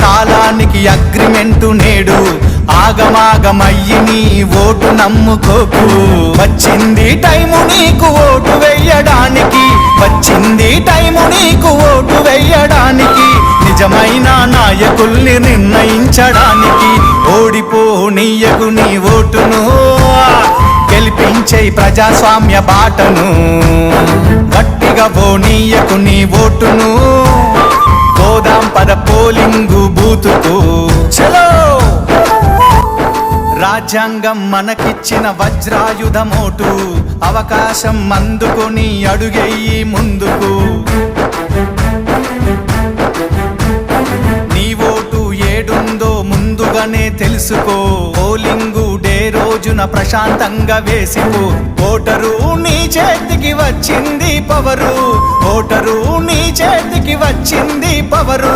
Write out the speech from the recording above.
కాలానికి అగ్రిమెంటు నేడు ఆగమాగమయ్యి నీ ఓటు నమ్ముకోకు. వచ్చింది టైము నీకు ఓటు వెయ్యడానికి, వచ్చింది టైము నీకు ఓటు వెయ్యడానికి, నిజమైన నాయకుల్ని నిర్ణయించడానికి. ఓడిపోనీయకు నీ ఓటును, గెలిపించే ప్రజాస్వామ్య బాటను. గట్టిగా పోనీయకు నీ ఓటును, పోదాం పద పోలింగు బూతుకు. చలో రాజ్యాంగం మనకిచ్చిన వజ్రాయుధమోటు, అవకాశం అందుకొని అడుగెయ్యి ముందుకు. నీ ఓటు ఏడుందో ముందుగానే తెలుసుకో, పోలింగు డే రోజున ప్రశాంతంగా వేసిపో. ఓటరు నీ చేతికి వచ్చింది పవరు, ఓటరు నీ చేతికి వచ్చింది పవరు.